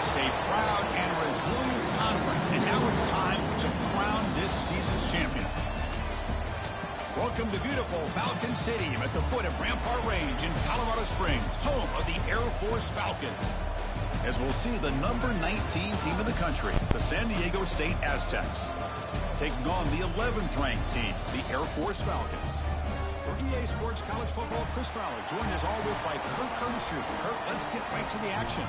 lost a proud and resilient conference, and now it's time to crown this season's champion. Welcome to beautiful Falcon Stadium at the foot of Rampart Range in Colorado Springs, home of the Air Force Falcons. As we'll see the number 19 team in the country, the San Diego State Aztecs, taking on the 11th-ranked team, the Air Force Falcons. For EA Sports College Football, Chris Fowler, joined as always by Kurt Kernstroop. Kurt, let's get right to the action.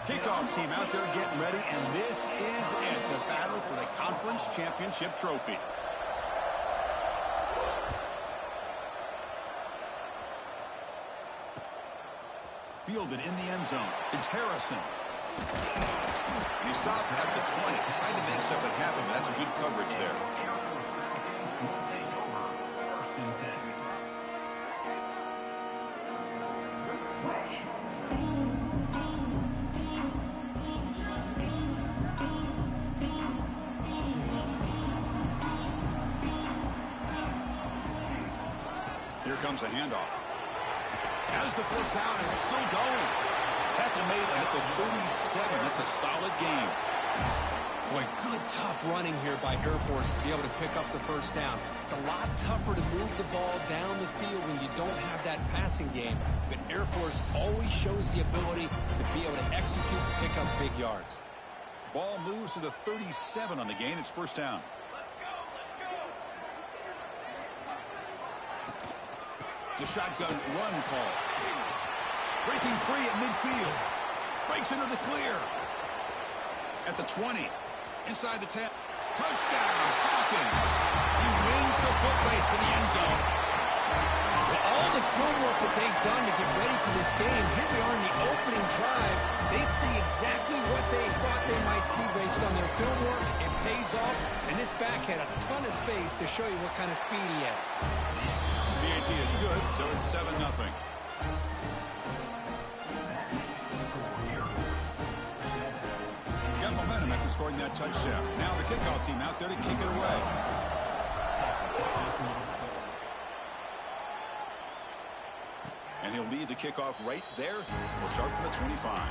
Kickoff team out there getting ready, and this is it, the battle for the conference championship trophy. Fielded in the end zone. It's Harrison. He stopped at the 20, trying to make something happen. That's good coverage there. Here comes a handoff. As the first down is still going. Tackle made at the 37. That's a solid game. Boy, good tough running here by Air Force to be able to pick up the first down. It's a lot tougher to move the ball down the field when you don't have that passing game. But Air Force always shows the ability to be able to execute and pick up big yards. Ball moves to the 37 on the gain. It's first down. The shotgun run call. Breaking free at midfield. Breaks into the clear. At the 20. Inside the 10. Touchdown, Falcons. He wins the foot race to the end zone. Well, all the film work that they've done to get ready for this game, here we are in the opening drive. They see exactly what they thought they might see based on their film work. It pays off, and this back had a ton of space to show you what kind of speed he has. PAT is good, so it's 7-0. Got momentum after scoring that touchdown. Now the kickoff team out there to kick it away. And he'll lead the kickoff right there. We'll start from the 25.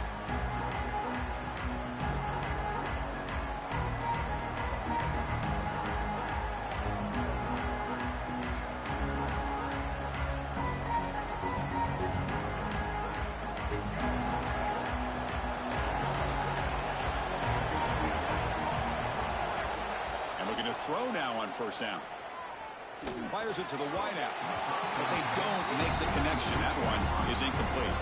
Throw now on first down. Fires it to the wideout, but they don't make the connection. That one is incomplete.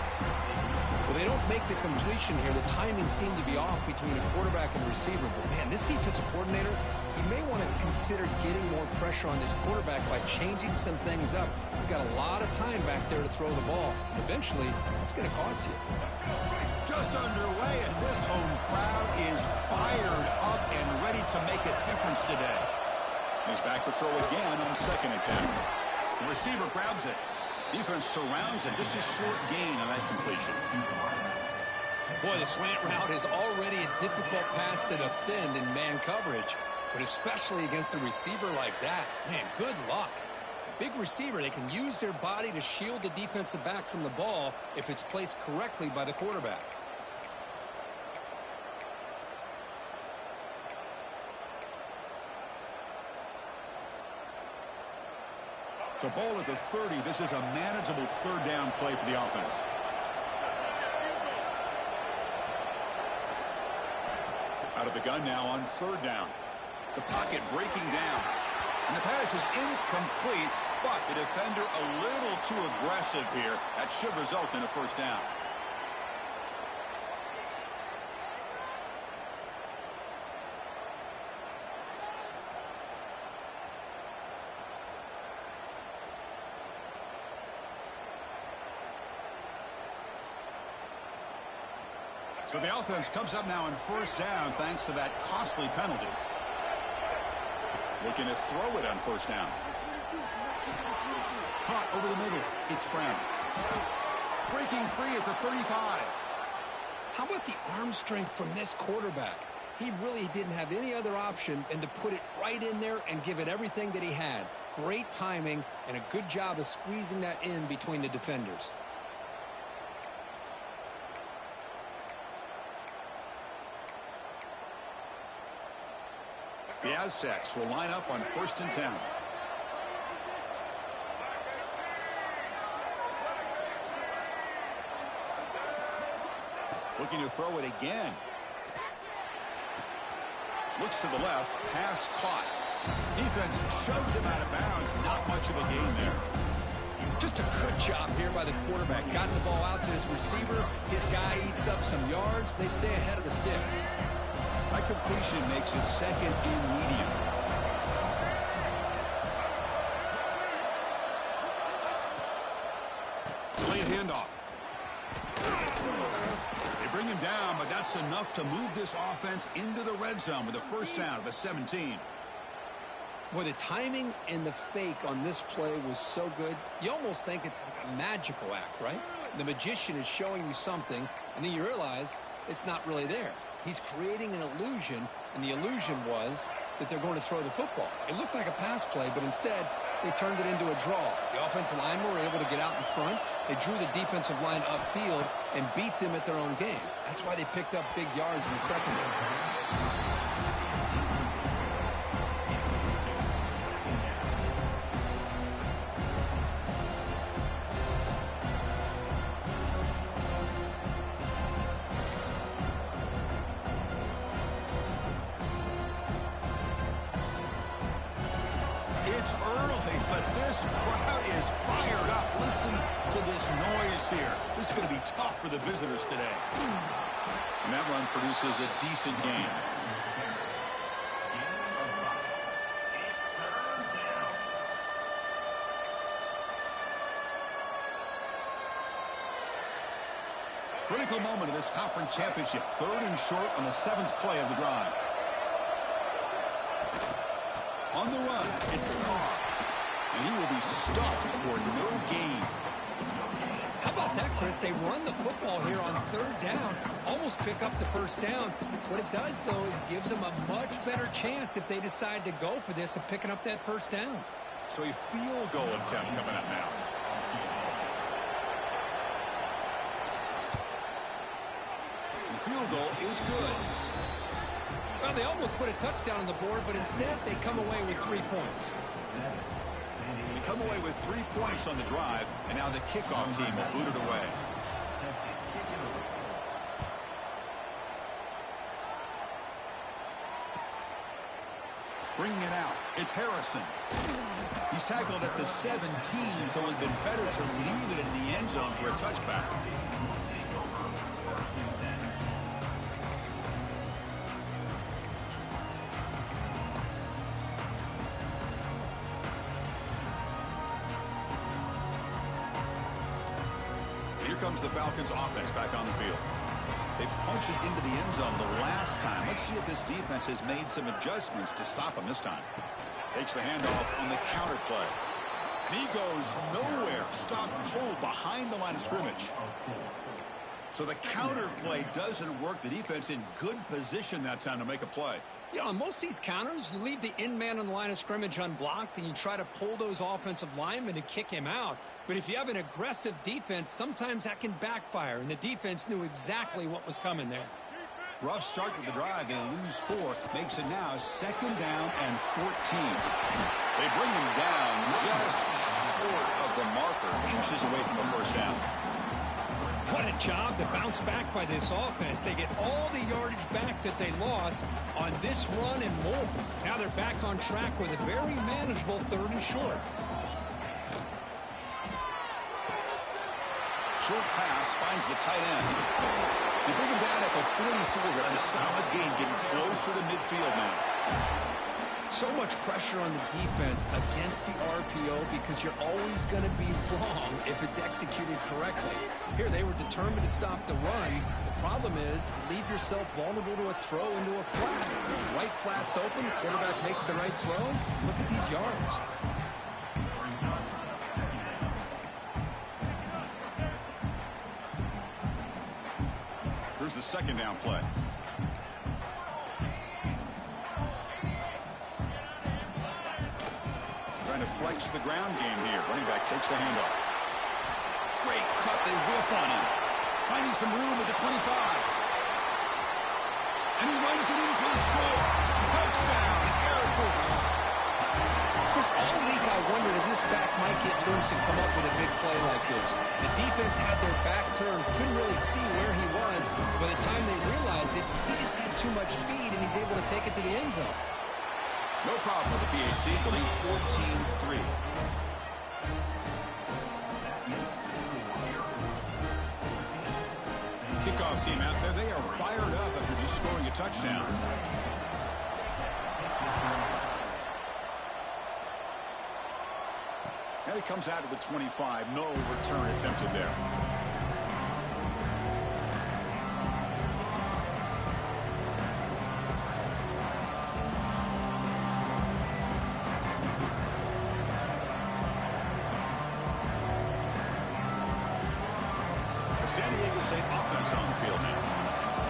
Well, they don't make the completion here. The timing seemed to be off between the quarterback and the receiver. But, man, this defensive coordinator, he may want to consider getting more pressure on this quarterback by changing some things up. He's got a lot of time back there to throw the ball. Eventually, it's going to cost you. Just underway, and this home crowd is fired up and ready to make a difference today. He's back to throw again on second attempt. The receiver grabs it. Defense surrounds it. Just a short gain on that completion. Boy, the slant route is already a difficult pass to defend in man coverage, but especially against a receiver like that. Man, good luck. Big receiver, they can use their body to shield the defensive back from the ball if it's placed correctly by the quarterback. So ball at the 30. This is a manageable third down play for the offense. Out of the gun now on third down. The pocket breaking down. And the pass is incomplete, but the defender a little too aggressive here. That should result in a first down. So the offense comes up now on first down thanks to that costly penalty. Looking to throw it on first down. Caught over the middle. It's Brown. Breaking free at the 35. How about the arm strength from this quarterback? He really didn't have any other option than to put it right in there and give it everything that he had. Great timing and a good job of squeezing that in between the defenders. The Aztecs will line up on 1st and 10. Looking to throw it again. Looks to the left. Pass caught. Defense shoves him out of bounds. Not much of a gain there. Just a good job here by the quarterback. Got the ball out to his receiver. His guy eats up some yards. They stay ahead of the sticks. That completion makes it 2nd and medium. Delayed handoff. They bring him down, but that's enough to move this offense into the red zone with a first down at the 17. Boy, the timing and the fake on this play was so good. You almost think it's like a magical act, right? The magician is showing you something, and then you realize it's not really there. He's creating an illusion, and the illusion was that they're going to throw the football. It looked like a pass play, but instead they turned it into a draw. The offensive linemen were able to get out in front. They drew the defensive line upfield and beat them at their own game. That's why they picked up big yards in the secondary. It's early, but this crowd is fired up. Listen to this noise here. This is going to be tough for the visitors today. And that run produces a decent gain. Critical moment of this conference championship. 3rd and short on the 7th play of the drive. On the run, it's Starr. And he will be stuffed for no gain. How about that, Chris? They run the football here on 3rd down, almost pick up the first down. What it does, though, is gives them a much better chance if they decide to go for this of picking up that first down. So a field goal attempt coming up now. The field goal is good. Well, they almost put a touchdown on the board, but instead they come away with 3 points. They come away with 3 points on the drive, and now the kickoff team will boot it away. Bringing it out, it's Harrison. He's tackled at the 17, so it would have been better to leave it in the end zone for a touchback. Here comes the Falcons offense back on the field. They punched it into the end zone the last time. Let's see if this defense has made some adjustments to stop him this time. Takes the handoff on the counter play. And he goes nowhere. Stopped cold behind the line of scrimmage. So the counter play doesn't work. The defense in good position that time to make a play. You know, on most of these counters, you leave the in man on the line of scrimmage unblocked, and you try to pull those offensive linemen and kick him out. But if you have an aggressive defense, sometimes that can backfire, and the defense knew exactly what was coming there. Rough start with the drive. They lose 4. Makes it now 2nd down and 14. They bring him down just short of the marker, inches away from a first down. What a job to bounce back by this offense. They get all the yardage back that they lost on this run and more. Now they're back on track with a very manageable 3rd and short. Short pass finds the tight end. They bring him down at the 44. That's a solid gain, getting closer to midfield now. So much pressure on the defense against the RPO because you're always going to be wrong if it's executed correctly. Here, they were determined to stop the run. The problem is you leave yourself vulnerable to a throw into a flat. Right flat's open, the quarterback makes the right throw. Look at these yards. Here's the second down play. Trying to flex the ground game here. Running back takes the handoff. Great cut. They whiff on him. Finding some room at the 25. And he runs it in for the score. Touchdown, Air Force. Chris, all week I wondered if this back might get loose and come up with a big play like this. The defense had their back turned, couldn't really see where he was. By the time they realized it, he just had too much speed, and he's able to take it to the end zone. No problem with the PHC, believe 14-3. Kickoff team out there, they are fired up after just scoring a touchdown. And it comes out of the 25. No return attempted there. San Diego State offense on the field now.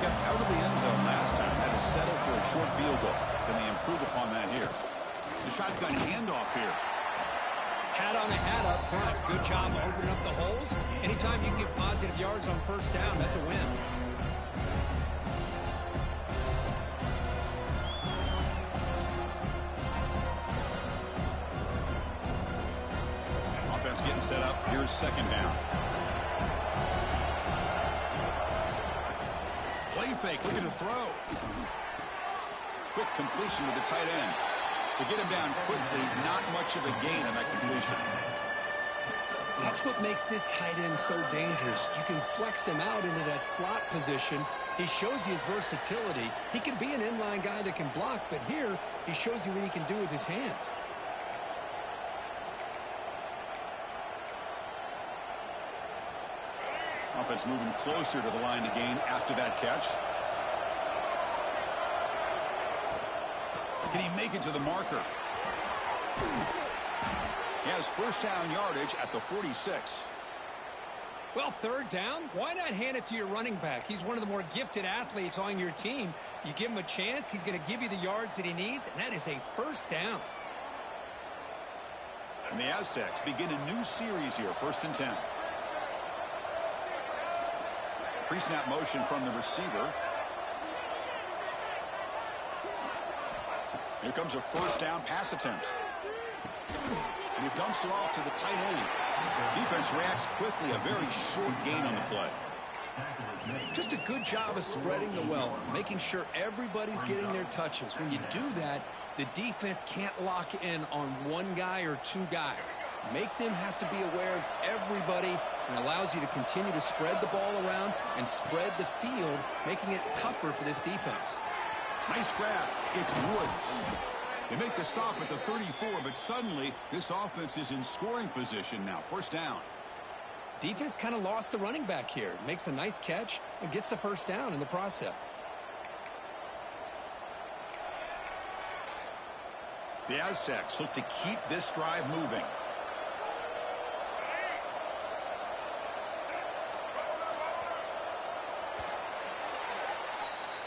Kept out of the end zone last time. Had to settle for a short field goal. Can they improve upon that here? The shotgun handoff here. Hat on a hat up front. Good job opening up the holes. Anytime you can get positive yards on first down, that's a win. Offense getting set up. Here's second down. Play fake, looking to throw. Quick completion to the tight end. To get him down quickly, not much of a gain on that completion. That's what makes this tight end so dangerous. You can flex him out into that slot position. He shows you his versatility. He can be an inline guy that can block, but here he shows you what he can do with his hands. Offense moving closer to the line to gain after that catch. Can he make it to the marker? He has first down yardage at the 46. Well, third down, why not hand it to your running back? He's one of the more gifted athletes on your team. You give him a chance, he's going to give you the yards that he needs, and that is a first down. And the Aztecs begin a new series here, 1st and 10. Pre-snap motion from the receiver. Here comes a first down pass attempt. And he dumps it off to the tight end. Defense reacts quickly. A very short gain on the play. Just a good job of spreading the wealth, making sure everybody's getting their touches. When you do that, the defense can't lock in on one guy or two guys. Make them have to be aware of everybody, and allows you to continue to spread the ball around and spread the field, making it tougher for this defense. Nice grab. It's Woods. They make the stop at the 34, but suddenly this offense is in scoring position now. First down. Defense kind of lost the running back here. Makes a nice catch and gets the first down in the process. The Aztecs look to keep this drive moving.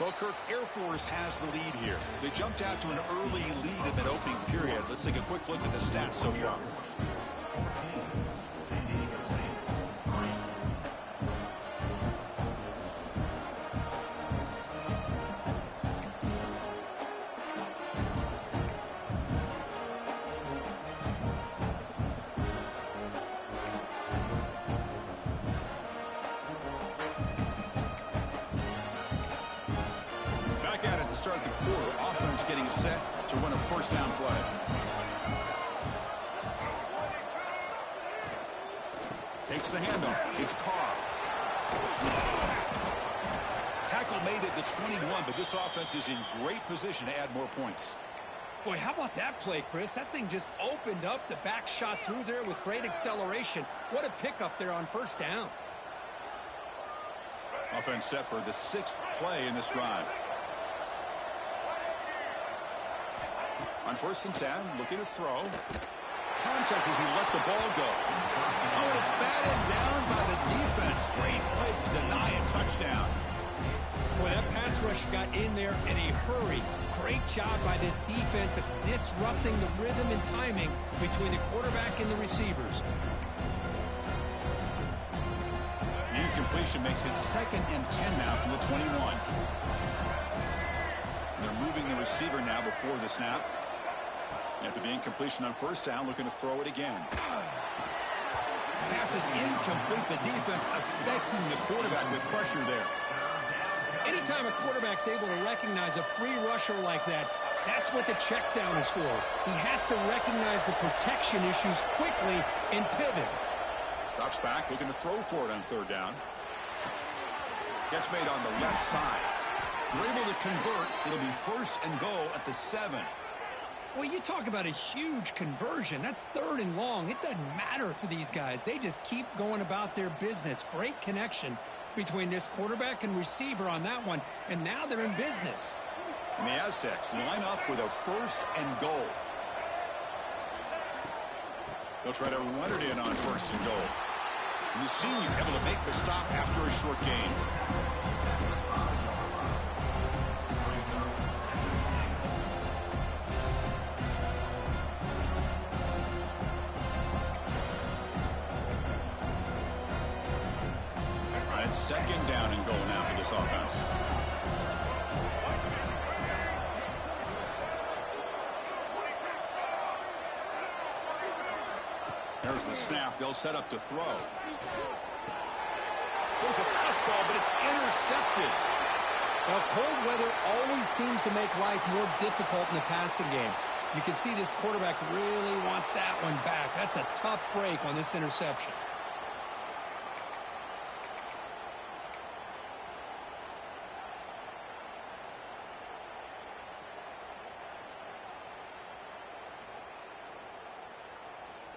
Well, Kirk, Air Force has the lead here. They jumped out to an early lead in that opening period. Let's take a quick look at the stats so far. To start the quarter, offense getting set to run a first down play. Takes the handoff. It's Carr. Tackle made at the 21, but this offense is in great position to add more points. Boy, how about that play, Chris? That thing just opened up. The back shot through there with great acceleration. What a pickup there on first down. Offense set for the 6th play in this drive. On 1st and 10, looking to throw. Contact as he let the ball go. Oh, and it's batted down by the defense. Great play to deny a touchdown. Boy, that pass rush got in there in a hurry. Great job by this defense of disrupting the rhythm and timing between the quarterback and the receivers. The incompletion makes it 2nd and 10 now from the 21. They're moving the receiver now before the snap. After the incompletion on 1st down, looking to throw it again. Pass is incomplete. The defense affecting the quarterback with pressure there. Anytime a quarterback's able to recognize a free rusher like that, that's what the check down is for. He has to recognize the protection issues quickly and pivot. Drops back, looking to throw for it on 3rd down. Catch made on the left side. They're able to convert. It'll be 1st and goal at the 7. Well, you talk about a huge conversion. That's 3rd and long. It doesn't matter for these guys. They just keep going about their business. Great connection between this quarterback and receiver on that one, and now they're in business. And the Aztecs line up with a 1st and goal. They'll try to run it in on 1st and goal. And the senior able to make the stop after a short gain. All right, 2nd down and goal now for this offense. There's the snap. They'll set up to throw. There's a fastball, but it's intercepted. Well, cold weather always seems to make life more difficult in the passing game. You can see this quarterback really wants that one back. That's a tough break on this interception.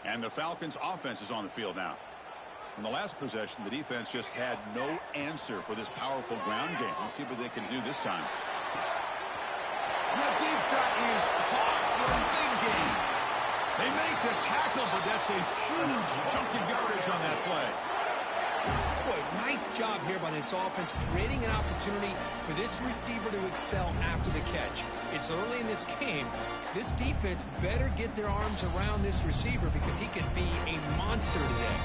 And the Falcons' offense is on the field now. In the last possession, the defense just had no answer for this powerful ground game. Let's see what they can do this time. The deep shot is caught for a big gain. They make the tackle, but that's a huge chunk of yardage on that play. Boy, nice job here by this offense, creating an opportunity for this receiver to excel after the catch. It's early in this game, so this defense better get their arms around this receiver because he could be a monster today.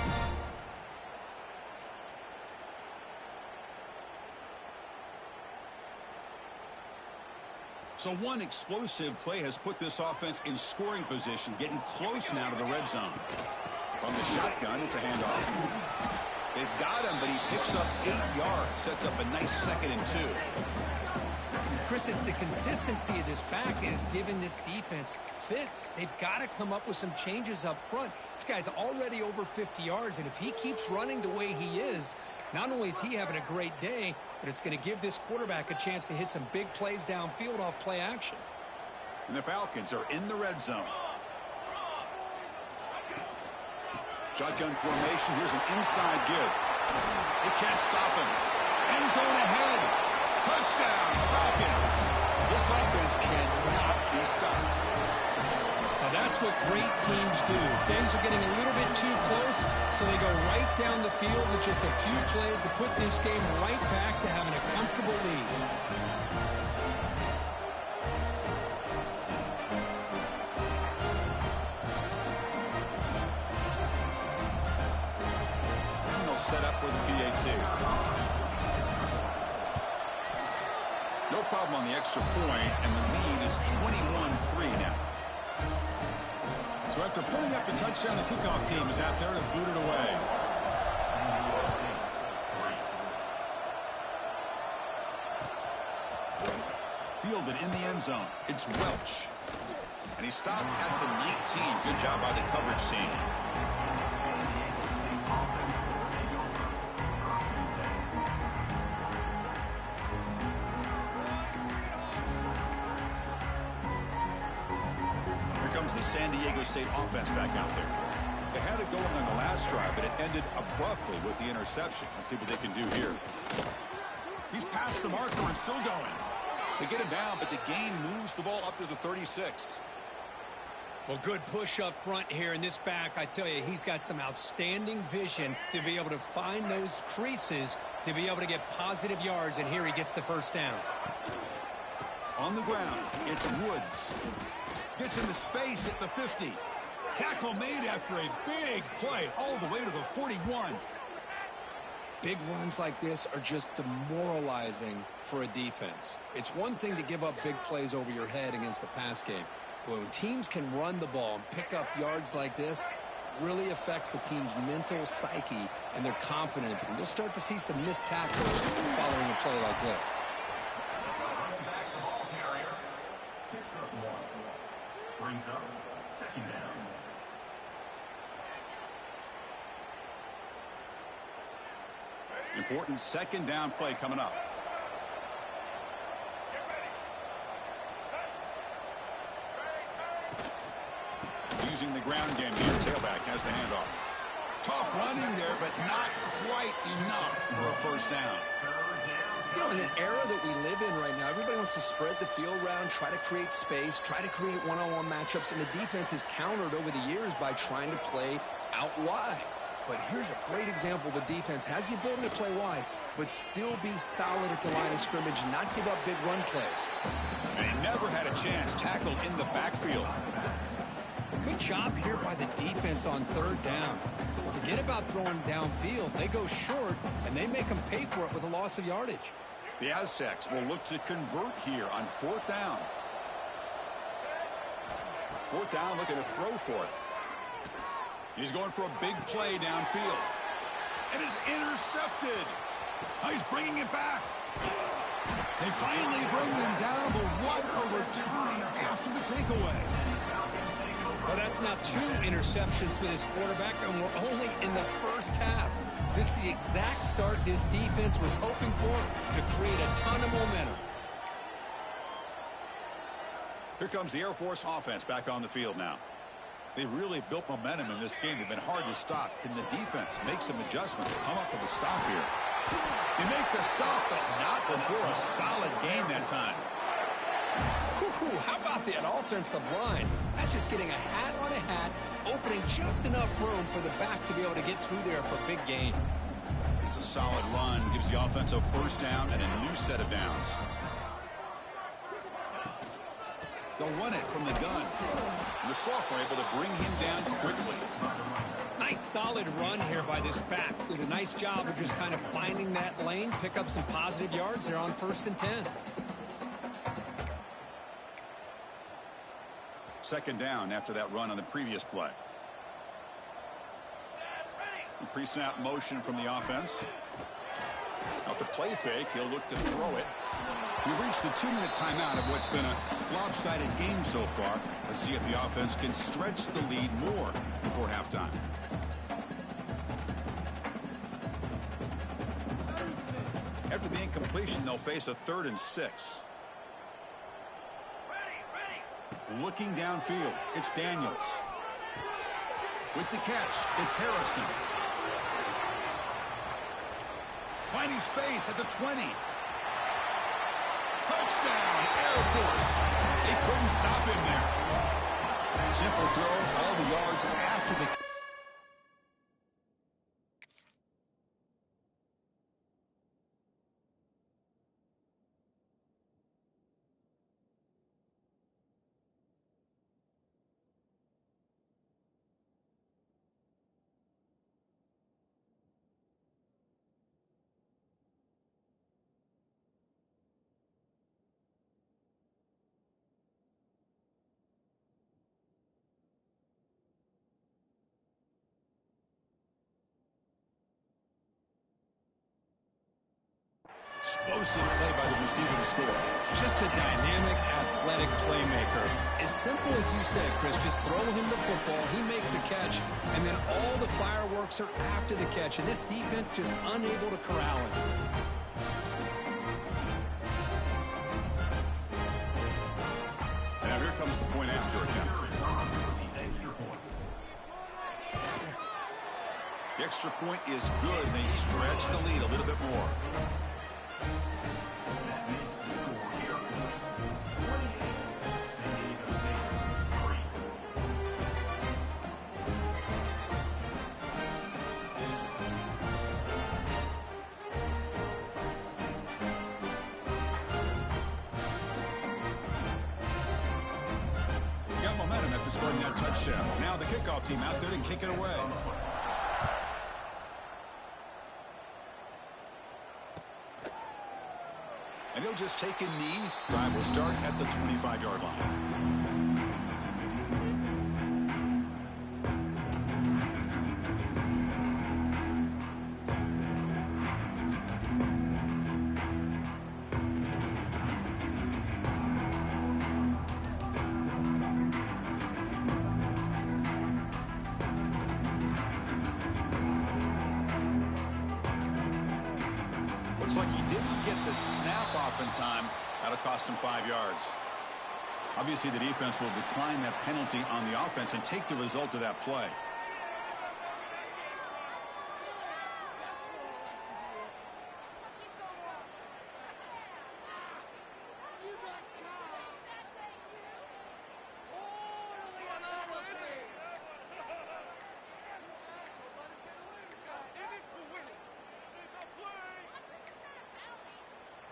So one explosive play has put this offense in scoring position, getting close now to the red zone. From the shotgun, it's a handoff. They've got him, but he picks up 8 yards, sets up a nice 2nd and 2. Chris, it's the consistency of this back is giving this defense fits. They've got to come up with some changes up front. This guy's already over 50 yards, and if he keeps running the way he is, not only is he having a great day, but it's going to give this quarterback a chance to hit some big plays downfield off play action. And the Falcons are in the red zone. Shotgun formation. Here's an inside give. They can't stop him. End zone ahead. Touchdown, Falcons. This offense cannot be stopped. Now that's what great teams do. Things are getting a little bit too close, so they go right down the field with just a few plays to put this game right back to having a comfortable lead. Set up with the PAT. No problem on the extra point, and the lead is 21-3 now. So after putting up the touchdown, the kickoff team is out there to boot it away. Fielded in the end zone. It's Welch. And he stopped at the 19. Good job by the coverage team. San Diego State offense back out there. They had it going on the last drive, but it ended abruptly with the interception. Let's see what they can do here. He's past the marker and still going. They get him down, but the gain moves the ball up to the 36. Well, good push up front here in this back. I tell you, he's got some outstanding vision to be able to find those creases, to be able to get positive yards, and here he gets the first down. On the ground, it's Woods. Gets into space at the 50. Tackle made after a big play all the way to the 41. Big runs like this are just demoralizing for a defense. It's one thing to give up big plays over your head against the pass game. But when teams can run the ball and pick up yards like this, it really affects the team's mental psyche and their confidence. And you'll start to see some missed tackles following a play like this. Brings up second down. Important second down play coming up. Using the ground game here, tailback has the handoff. Tough running there, but not quite enough for a first down. You know, in an era that we live in right now, everybody wants to spread the field around, try to create space, try to create one-on-one matchups, and the defense is countered over the years by trying to play out wide. But here's a great example. The defense has the ability to play wide, but still be solid at the line of scrimmage and not give up big run plays. They never had a chance tackled in the backfield. Good job here by the defense on third down. Forget about throwing downfield. They go short, and they make them pay for it with a loss of yardage. The Aztecs will look to convert here on fourth down. Fourth down, looking to throw for it. He's going for a big play downfield. And is intercepted. He's bringing it back. They finally bring him down, but what a return after the takeaway. Well, that's now 2 interceptions for this quarterback, and we're only in the first half. This is the exact start this defense was hoping for to create a ton of momentum. Here comes the Air Force offense back on the field now. They really built momentum in this game. They've been hard to stop. Can the defense make some adjustments, come up with a stop here? They make the stop, but not before a solid gain that time. How about that offensive line? That's just getting a hat on a hat, opening just enough room for the back to be able to get through there for a big gain. It's a solid run, gives the offense a first down and a new set of downs. They'll run it from the gun. And the sophomore able to bring him down quickly. Nice solid run here by this back. Did a nice job of just kind of finding that lane, pick up some positive yards there on 1st and 10. Second down after that run on the previous play. Pre-snap motion from the offense. Off the play fake, he'll look to throw it. We've reached the 2-minute timeout of what's been a lopsided game so far. Let's see if the offense can stretch the lead more before halftime. After the incompletion, they'll face a 3rd and 6. Looking downfield, it's Daniels. With the catch, it's Harrison. Finding space at the 20. Touchdown, Air Force. They couldn't stop him there. Simple throw, all the yards after the... Explosive play by the receiver to score. Just a dynamic, athletic playmaker. As simple as you said, Chris, just throw him the football, he makes a catch, and then all the fireworks are after the catch, and this defense just unable to corral him. Now here comes the point after attempt. The extra point is good, and they stretch the lead a little bit more. That makes the score Air Force 28, San Diego State 3. Got momentum after scoring that touchdown. Now the kickoff team out there to kick it away. And he'll just take a knee. Drive will start at the 25-yard line. Looks like he didn't get the snap off in time. That'll cost him 5 yards. Obviously, the defense will decline that penalty on the offense and take the result of that play.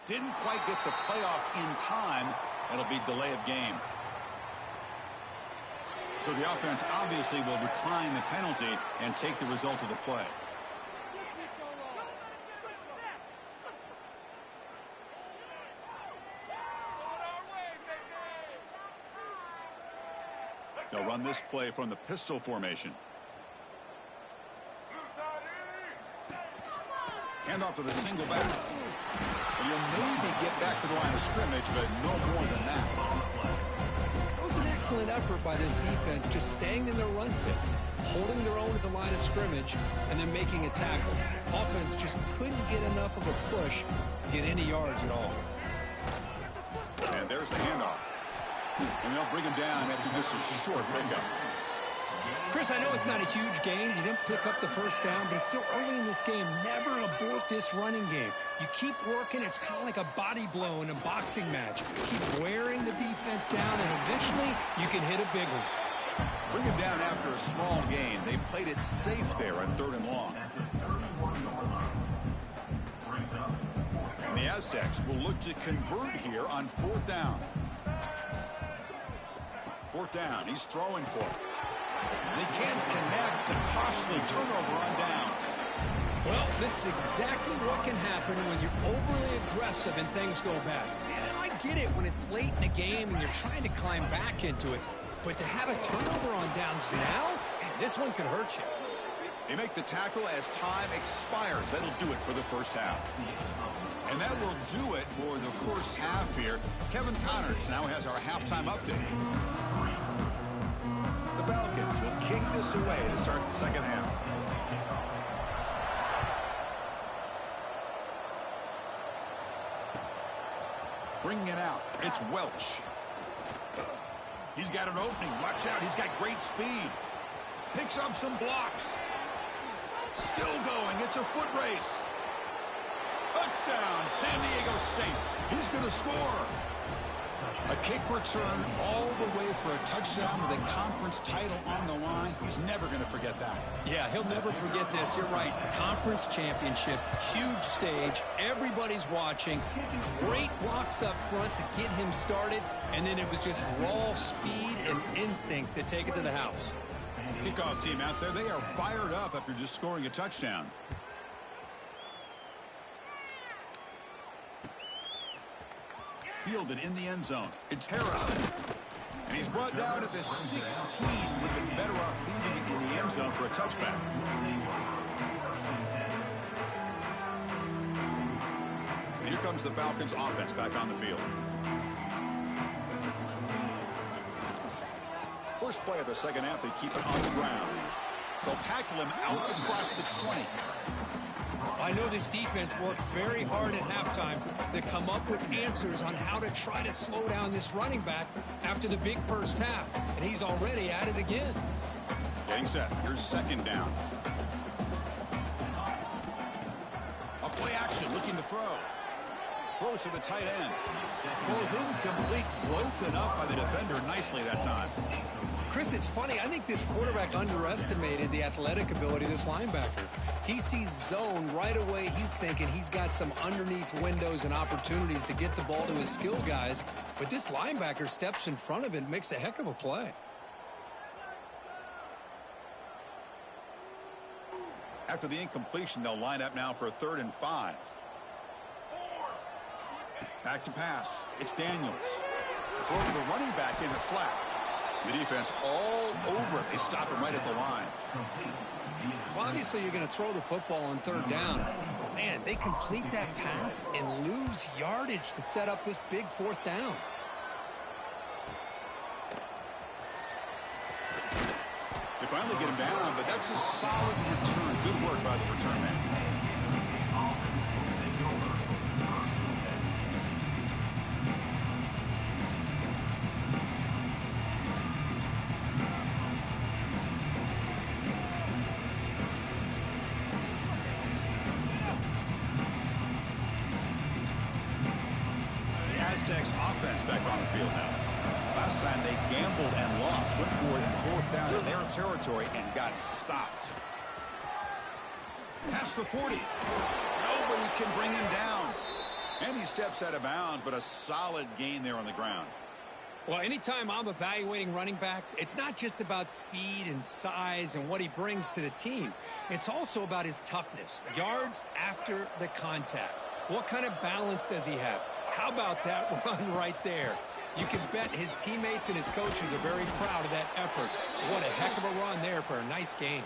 Didn't quite get the playoff in time. It'll be delay of game. So the offense obviously will decline the penalty and take the result of the play. They'll run this play from the pistol formation. Hand off to the single back. And you'll maybe get back to the line of scrimmage, but no more than that. It was an excellent effort by this defense, just staying in their run fits, holding their own at the line of scrimmage, and then making a tackle. Offense just couldn't get enough of a push to get any yards at all. And there's the handoff. And they'll bring him down after just a short pickup. Chris, I know it's not a huge gain. You didn't pick up the first down, but it's still early in this game. Never abort this running game. You keep working. It's kind of like a body blow in a boxing match. Keep wearing the defense down, and eventually you can hit a big one. Bring him down after a small gain. They played it safe there on 3rd and long. And the Aztecs will look to convert here on 4th down. 4th down. He's throwing for it. They can't connect. A costly turnover on downs. Well, this is exactly what can happen when you're overly aggressive and things go bad. And I get it when it's late in the game and you're trying to climb back into it. But to have a turnover on downs now, man, this one could hurt you. They make the tackle as time expires. That'll do it for the first half. And that will do it for the first half here. Kevin Connors now has our halftime update. The Falcons will kick this away to start the second half. Bringing it out, it's Welch. He's got an opening. Watch out, he's got great speed. Picks up some blocks. Still going, it's a foot race. Touchdown, San Diego State. He's going to score. A kick return all the way for a touchdown with a conference title on the line. He's never going to forget that. Yeah, he'll never forget this. You're right. Conference championship, huge stage. Everybody's watching. Great blocks up front to get him started. And then it was just raw speed and instincts to take it to the house. Kickoff team out there, they are fired up after just scoring a touchdown. Fielded in the end zone. It's Harrison. And he's brought down at the 16. Would have been better off leaving it in the end zone for a touchback. And here comes the Falcons offense back on the field. First play of the second half, they keep it on the ground. They'll tackle him out across the 20. I know this defense worked very hard at halftime to come up with answers on how to try to slow down this running back after the big first half, and he's already at it again. Getting set. Here's second down. throw. Throws to the tight end. Falls incomplete, broken up by the defender nicely that time. Chris, it's funny. I think this quarterback underestimated the athletic ability of this linebacker. He sees zone right away. He's thinking he's got some underneath windows and opportunities to get the ball to his skill guys. But this linebacker steps in front of it and makes a heck of a play. After the incompletion, they'll line up now for a 3rd and 5. Back to pass. It's Daniels. Throw to the running back in the flat. The defense all over it. They stop him right at the line. Well, obviously, you're going to throw the football on 3rd down. Man, they complete that pass and lose yardage to set up this big 4th down. They finally get him down, but that's a solid return. Good work by the return man. Aztecs offense back on the field now. Last time they gambled and lost, went for it in 4th down in their territory and got stopped. Past the 40. Nobody can bring him down. And he steps out of bounds, but a solid gain there on the ground. Well, anytime I'm evaluating running backs, it's not just about speed and size and what he brings to the team. It's also about his toughness. Yards after the contact. What kind of balance does he have? How about that run right there? You can bet his teammates and his coaches are very proud of that effort. What a heck of a run there for a nice gain.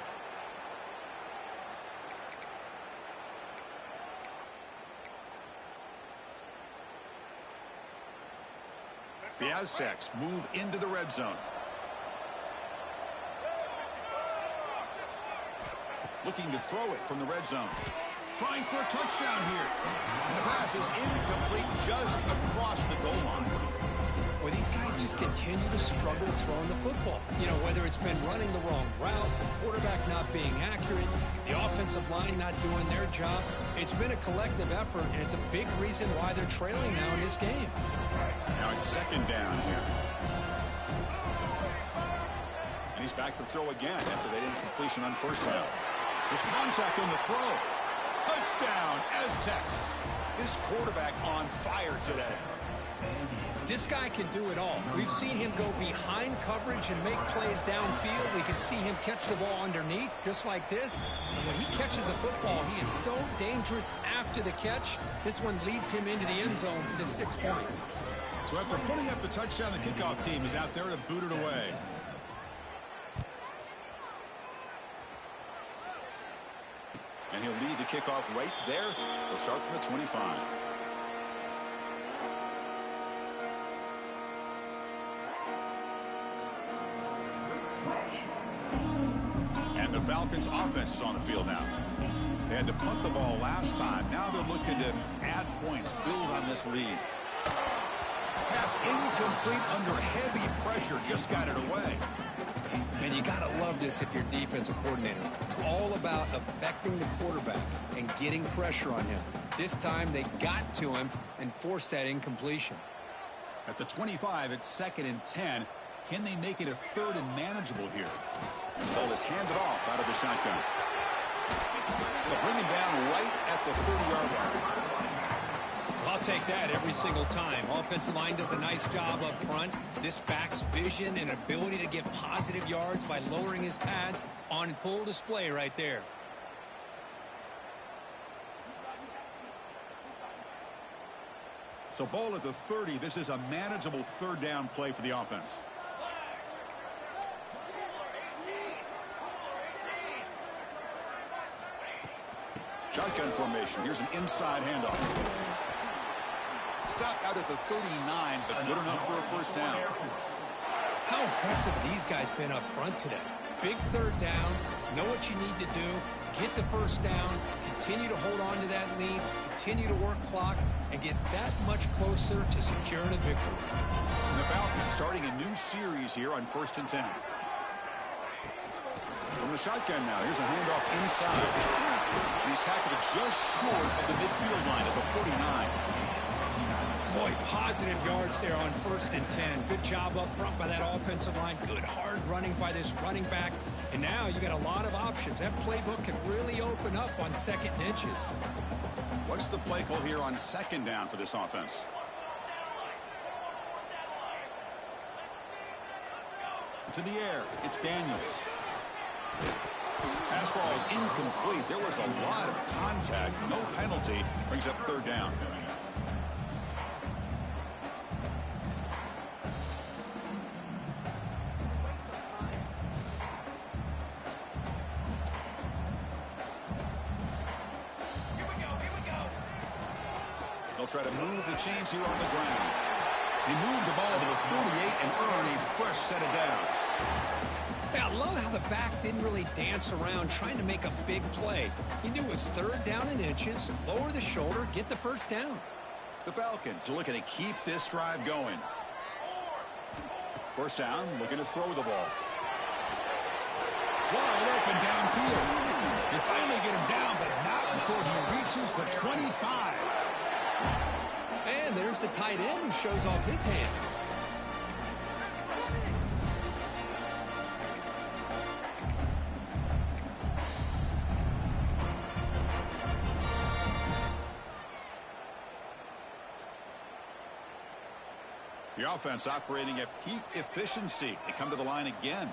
The Aztecs move into the red zone. Looking to throw it from the red zone. Trying for a touchdown here. And the pass is incomplete just across the goal line. Well, these guys just continue to struggle throwing the football. You know, whether it's been running the wrong route, the quarterback not being accurate, the offensive line not doing their job. It's been a collective effort, and it's a big reason why they're trailing now in this game. Now it's 2nd down here. And he's back to throw again after that incompletion on 1st down. There's contact on the throw. Touchdown, Aztecs. This quarterback on fire today. This guy can do it all. We've seen him go behind coverage and make plays downfield. We can see him catch the ball underneath, just like this. And when he catches a football, he is so dangerous after the catch. This one leads him into the end zone for the 6 points. So after putting up the touchdown, the kickoff team is out there to boot it away. And he'll lead the kickoff right there. He'll start from the 25. And the Falcons offense is on the field now. They had to punt the ball last time. Now they're looking to add points, build on this lead. Pass incomplete under heavy pressure, just got it away. And you got to love this if you're defensive coordinator. It's all about affecting the quarterback and getting pressure on him. This time they got to him and forced that incompletion. At the 25, it's 2nd and 10. Can they make it a 3rd and manageable here? And the ball is handed off out of the shotgun. They'll bring him down right at the 30-yard line. I'll take that every single time. Offensive line does a nice job up front. This back's vision and ability to get positive yards by lowering his pads on full display right there. So ball at the 30. This is a manageable 3rd down play for the offense. Shotgun formation. Here's an inside handoff. Stopped out at the 39, but good enough for a 1st down. How impressive these guys been up front today. Big 3rd down. Know what you need to do. Get the 1st down. Continue to hold on to that lead. Continue to work clock and get that much closer to securing a victory. And the Falcons starting a new series here on 1st and 10. From the shotgun now. Here's a handoff inside. And he's tackled just short of the midfield line at the 49. Boy, positive yards there on 1st and 10. Good job up front by that offensive line. Good hard running by this running back. And now you got a lot of options. That playbook can really open up on 2nd and inches. What's the play call here on 2nd down for this offense? To the air, it's Daniels. Pass ball is incomplete. There was a lot of contact. No penalty. Brings up 3rd down. They'll try to move the chains here on the ground. He moved the ball to the 48 and earned a fresh set of downs. Yeah, I love how the back didn't really dance around trying to make a big play. He knew it was 3rd down in inches, lower the shoulder, get the 1st down. The Falcons are looking to keep this drive going. 1st down, looking to throw the ball. Wide open downfield. They finally get him down, but not before he reaches the 25. And there's the tight end who shows off his hands. The offense operating at peak efficiency. They come to the line again.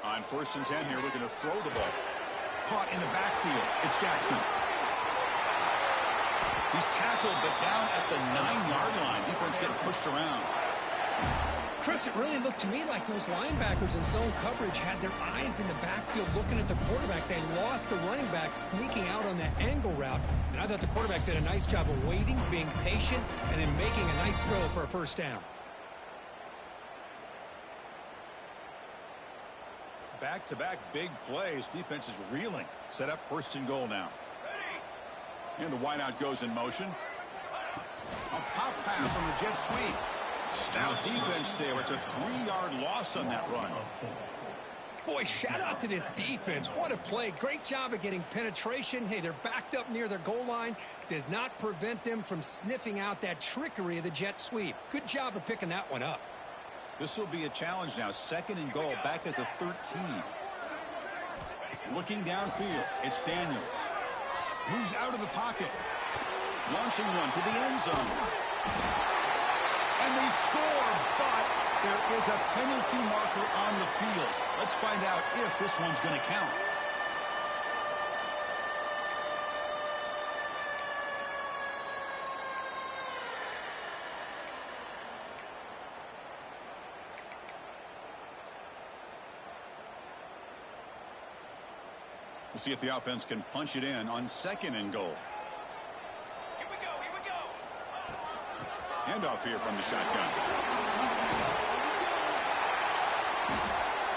On 1st and 10 here, looking to throw the ball. Caught in the backfield. It's Jackson. He's tackled, but down at the 9-yard line. Defense getting pushed around. Chris, it really looked to me like those linebackers in zone coverage had their eyes in the backfield looking at the quarterback. They lost the running back sneaking out on that angle route. And I thought the quarterback did a nice job of waiting, being patient, and then making a nice throw for a 1st down. Back-to-back big plays. Defense is reeling. Set up 1st and goal now. And the wideout goes in motion. A pop pass on the jet sweep. Stout defense there. It's a 3-yard loss on that run. Boy, shout out to this defense. What a play. Great job of getting penetration. Hey, they're backed up near their goal line. Does not prevent them from sniffing out that trickery of the jet sweep. Good job of picking that one up. This will be a challenge now. 2nd and goal back at the 13. Looking downfield, it's Daniels. Moves out of the pocket. Launching one to the end zone. And they score, but there is a penalty marker on the field. Let's find out if this one's going to count. We'll see if the offense can punch it in on 2nd and goal. Here we go. Handoff here from the shotgun.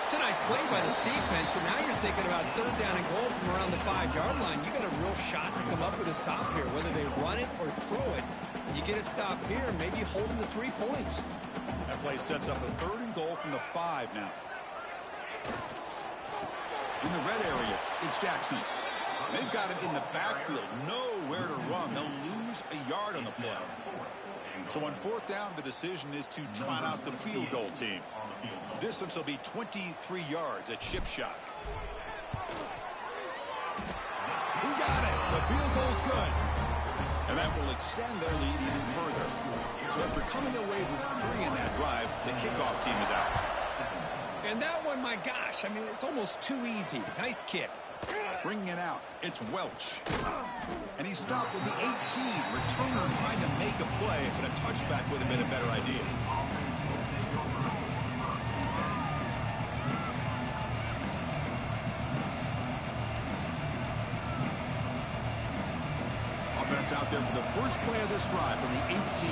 It's a nice play by this defense, and now you're thinking about 3rd down and goal from around the 5-yard line. You got a real shot to come up with a stop here, whether they run it or throw it. You get a stop here, maybe holding the 3 points. That play sets up a 3rd and goal from the 5 now. In the red area, it's Jackson. They've got him in the backfield. Nowhere to run. They'll lose a yard on the play. So on 4th down, the decision is to trot out the field goal team. The distance will be 23 yards at chip shot. He got it. The field goal's good. And that will extend their lead even further. So after coming away with 3 in that drive, the kickoff team is out. And that one, my gosh, I mean, it's almost too easy. Nice kick. Bringing it out, it's Welch. And he stopped with the 18. Returner trying to make a play, but a touchback would have been a better idea. Offense out there for the first play of this drive from the 18.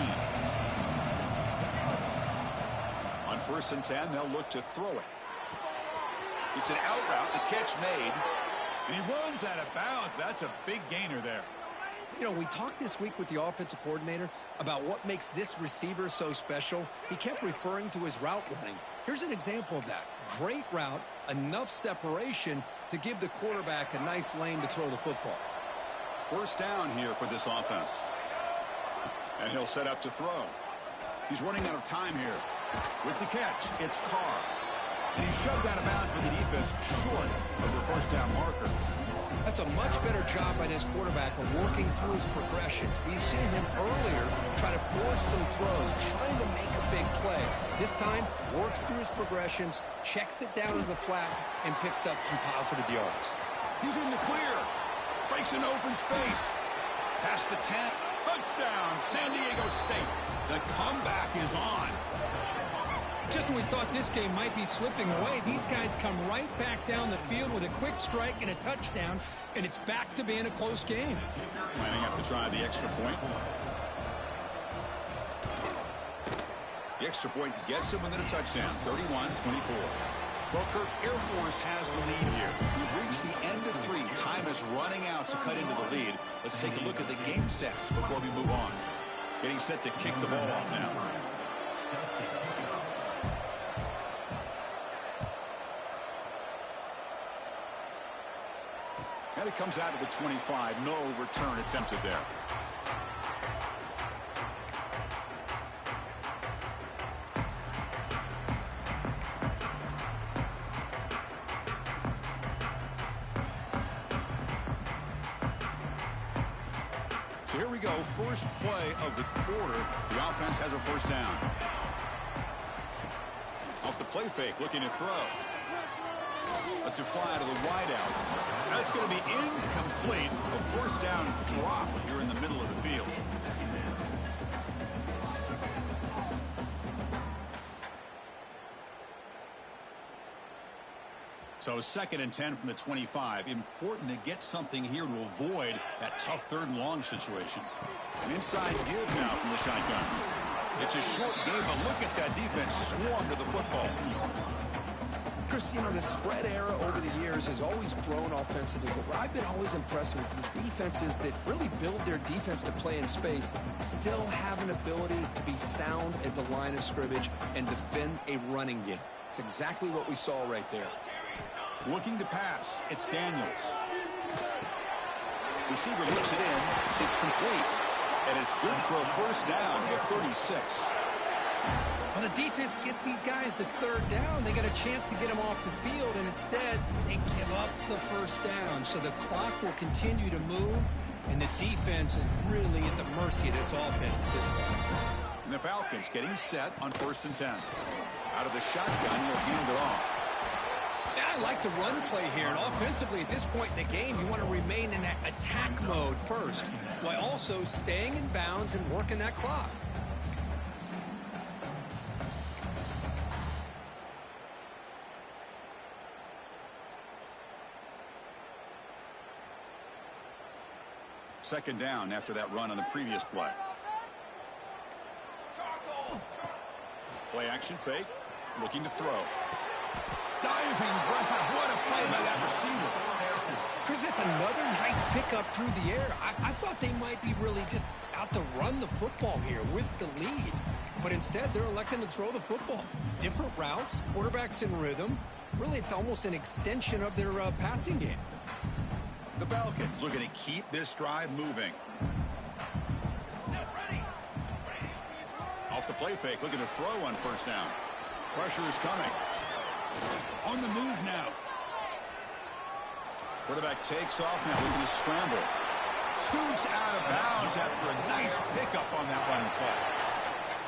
On 1st and 10, they'll look to throw it. It's an out route, the catch made. And he runs out of bounds. That's a big gainer there. You know, we talked this week with the offensive coordinator about what makes this receiver so special. He kept referring to his route running. Here's an example of that. Great route, enough separation to give the quarterback a nice lane to throw the football. First down here for this offense. And he'll set up to throw. He's running out of time here. With the catch, it's Carr. And he's shoved out of bounds by the defense short of the first down marker. That's a much better job by this quarterback of working through his progressions. We've seen him earlier try to force some throws, trying to make a big play. This time, works through his progressions, checks it down to the flat, and picks up some positive yards. He's in the clear. Breaks an open space. Past the 10. Touchdown, San Diego State. The comeback is on. Just when we thought this game might be slipping away, these guys come right back down the field with a quick strike and a touchdown, and it's back to being a close game. Lining up to try the extra point. The extra point gets him within a touchdown, 31-24. Well, Kirk, Air Force has the lead here. We've reached the end of 3. Time is running out to cut into the lead. Let's take a look at the game sets before we move on. Getting set to kick the ball off now. And it comes out of the 25. No return attempted there. So here we go. First play of the quarter. The offense has a first down. Off the play fake, looking to throw. Lets it fly to the wideout. That's going to be incomplete. A first down drop here in the middle of the field. So 2nd and 10 from the 25. Important to get something here to avoid that tough 3rd and long situation. An inside give now from the shotgun. It's a short game, but look at that defense swarm to the football. Chris, you know, the spread era over the years has always grown offensively, but what I've been always impressed with the defenses that really build their defense to play in space still have an ability to be sound at the line of scrimmage and defend a running game. It's exactly what we saw right there. Looking to pass, it's Daniels. Receiver looks it in, it's complete, and it's good for a first down at 36. Well, the defense gets these guys to 3rd down. They got a chance to get them off the field, and instead they give up the first down. So the clock will continue to move, and the defense is really at the mercy of this offense at this point. And the Falcons getting set on 1st and 10. Out of the shotgun, he'll hand it off. Yeah, I like the run play here, and offensively at this point in the game, you want to remain in that attack mode first, while also staying in bounds and working that clock. Second down after that run on the previous play. Play action fake. Looking to throw. Diving grab. What a play by that receiver. Chris, that's another nice pickup through the air. I thought they might be really just out to run the football here with the lead. But instead, they're electing to throw the football. Different routes, quarterbacks in rhythm. Really, it's almost an extension of their passing game. The Falcons looking to keep this drive moving. Off the play fake, looking to throw on first down. Pressure is coming. On the move now. Quarterback takes off now, looking to scramble. Scoots out of bounds after a nice pickup on that running play.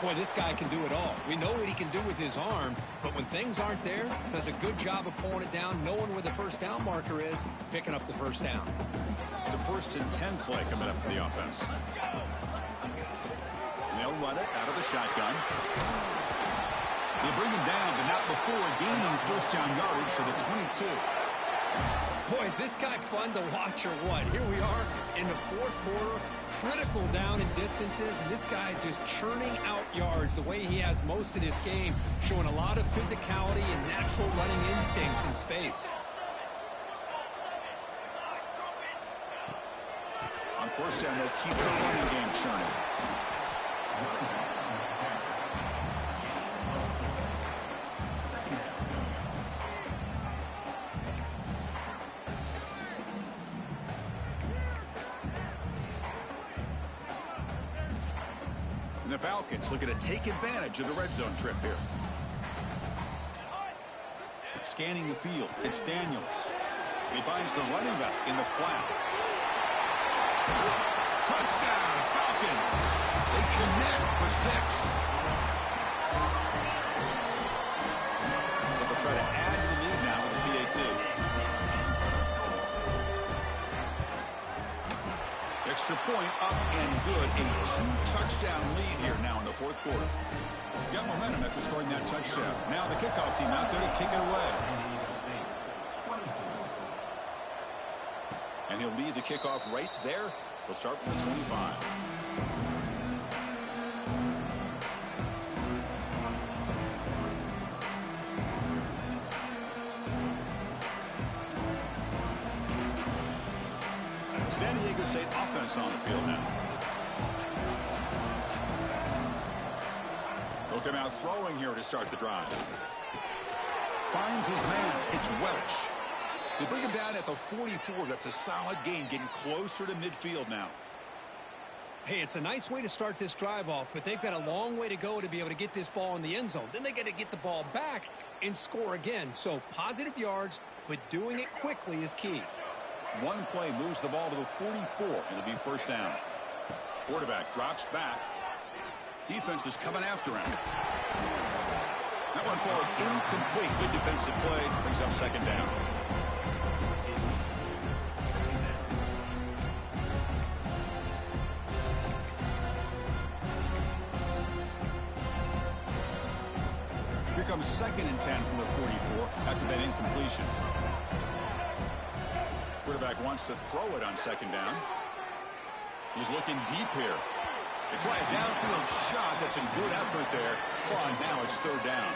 Boy, this guy can do it all. We know what he can do with his arm, but when things aren't there, does a good job of pulling it down, knowing where the first down marker is, picking up the first down. It's a 1st and 10 play coming up for the offense. They'll run it out of the shotgun. They bring him down, but not before gaining first down yardage to the 22. Boy, is this guy fun to watch or what? Here we are in the 4th quarter, critical down in distances, and this guy just churning out yards the way he has most of this game, showing a lot of physicality and natural running instincts in space. On first down, they'll keep their running game churning. the Falcons looking to take advantage of the red zone trip here. Scanning the field, it's Daniels. He finds the running back in the flat. Touchdown, Falcons. They connect for 6. They'll try to add to the lead now with a PAT. Extra point up and good. A 2-touchdown lead here now in the fourth quarter. Got momentum after scoring that touchdown. Now the kickoff team out there to kick it away. And he'll lead the kickoff right there. He'll start from the 25. San Diego State offense on the field now. They'll come out throwing here to start the drive. Finds his man. It's Welch. They bring him down at the 44. That's a solid gain, getting closer to midfield now. Hey, it's a nice way to start this drive off, but they've got a long way to go to be able to get this ball in the end zone. Then they got to get the ball back and score again. So positive yards, but doing it quickly is key. One play moves the ball to the 44, and it'll be first down. Quarterback drops back. Defense is coming after him. That one falls incomplete. Good defensive play. Brings up second down. Here comes 2nd and 10 from the 44 after that incompletion. Quarterback wants to throw it on second down. He's looking deep here. They try a downfield shot. That's a good effort there. But now it's third down.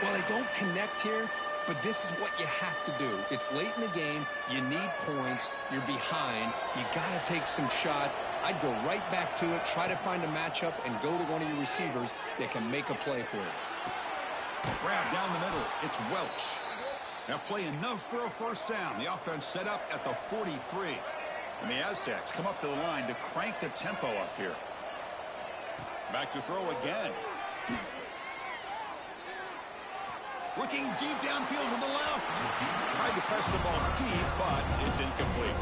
Well, they don't connect here, but this is what you have to do. It's late in the game. You need points. You're behind. You got to take some shots. I'd go right back to it, try to find a matchup, and go to one of your receivers that can make a play for you. Grab down the middle. It's Welch. That play enough for a first down. The offense set up at the 43. And the Aztecs come up to the line to crank the tempo up here. Back to throw again. Looking deep downfield to the left. Tried to press the ball deep, but it's incomplete.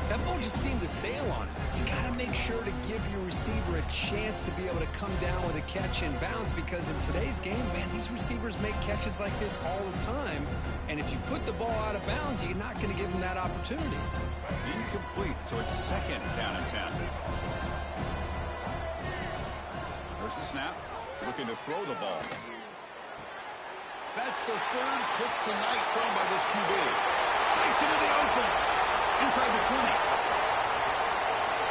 That ball just seemed to sail on it. You got to make sure to give your receiver a chance to be able to come down with a catch and bounce, because in today's game, man, these receivers make catches like this all the time. And if you put the ball out of bounds, you're not going to give them that opportunity. Incomplete, so it's 2nd down and 10. There's the snap. Looking to throw the ball. That's the 3rd pick tonight thrown by this QB. Right into the open. Inside the 20.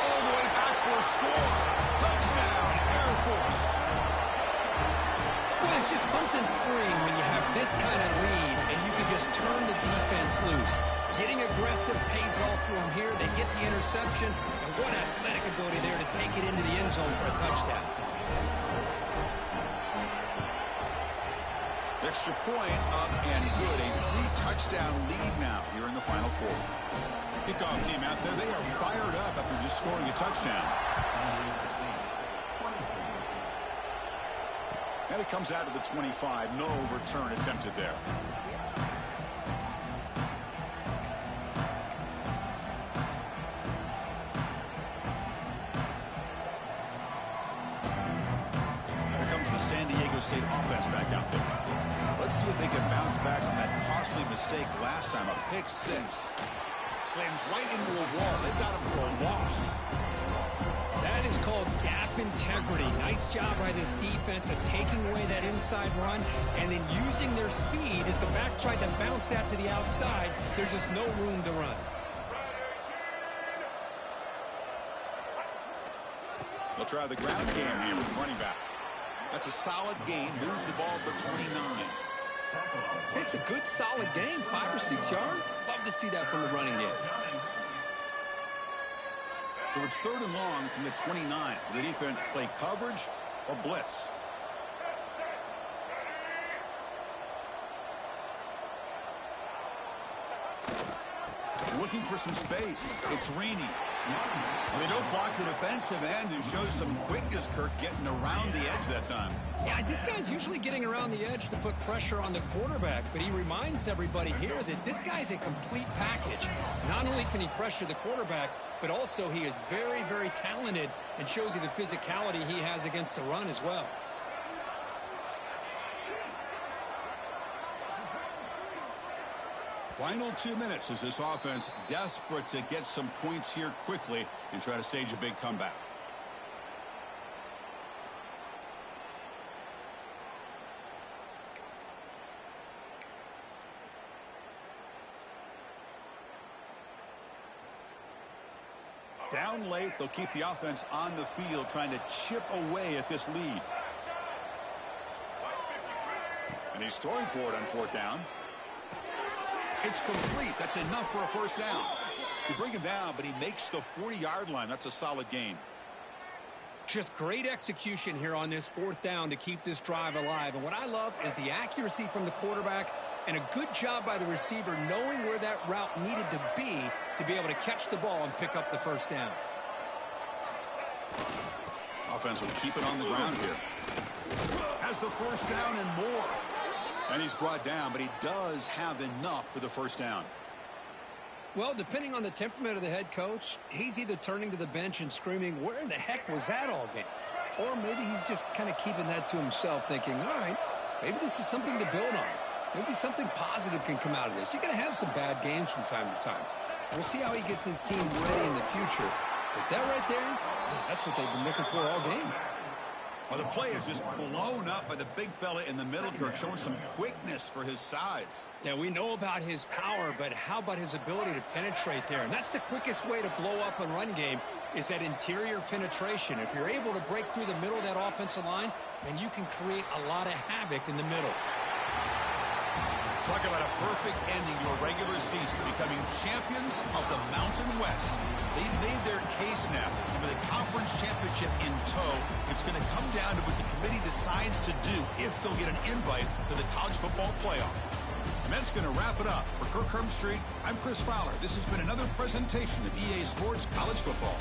All the way back for a score. Touchdown, Air Force. Well, it's just something freeing when you have this kind of lead and you can just turn the defense loose. Getting aggressive pays off for them here. They get the interception, and what athletic ability there to take it into the end zone for a touchdown. Extra point up and good. A 3-touchdown lead now here in the final quarter. Kickoff team out there, they are fired up after just scoring a touchdown. And it comes out to the 25. No return attempted there. Here comes the San Diego State offense back out there. Let's see if they can bounce back from that costly mistake last time, a pick 6. Slams right into a wall. They've got him for a loss. That is called gap integrity. Nice job by this defense of taking away that inside run and then using their speed as the back tried to bounce that to the outside. There's just no room to run. They'll try the ground game here with running back. That's a solid gain. Moves the ball to the 29. It's a good, solid game. 5 or 6 yards. Love to see that from the running game. So it's 3rd and long from the 29. Will the defense play coverage or blitz? Looking for some space. It's Rainey. They don't block the defensive end and show some quickness, Kirk, getting around the edge that time. Yeah, this guy's usually getting around the edge to put pressure on the quarterback, but he reminds everybody here that this guy's a complete package. Not only can he pressure the quarterback, but also he is very, very talented and shows you the physicality he has against the run as well. Final 2 minutes as this offense desperate to get some points here quickly and try to stage a big comeback. Down late, they'll keep the offense on the field trying to chip away at this lead. And he's throwing for it on 4th down. It's complete. That's enough for a first down. You bring him down, but he makes the 40-yard line. That's a solid gain. Just great execution here on this 4th down to keep this drive alive. And what I love is the accuracy from the quarterback and a good job by the receiver knowing where that route needed to be able to catch the ball and pick up the first down. Offense will keep it on the ground here. Has the first down and more. And he's brought down, but he does have enough for the first down. Well, depending on the temperament of the head coach, he's either turning to the bench and screaming, where in the heck was that all game? Or maybe he's just kind of keeping that to himself, thinking, all right, maybe this is something to build on. Maybe something positive can come out of this. You're going to have some bad games from time to time. We'll see how he gets his team ready in the future. But that right there, yeah, that's what they've been looking for all game. Well, the play is just blown up by the big fella in the middle, Kirk, showing some quickness for his size. Yeah, we know about his power, but how about his ability to penetrate there? And that's the quickest way to blow up a run game is that interior penetration. If you're able to break through the middle of that offensive line, then you can create a lot of havoc in the middle. Talk about a perfect ending to a regular season, becoming champions of the Mountain West. They've made their case now, and with a conference championship in tow, it's going to come down to what the committee decides to do if they'll get an invite to the college football playoff. And that's going to wrap it up. For Kirk Hermstreet, I'm Chris Fowler. This has been another presentation of EA Sports College Football.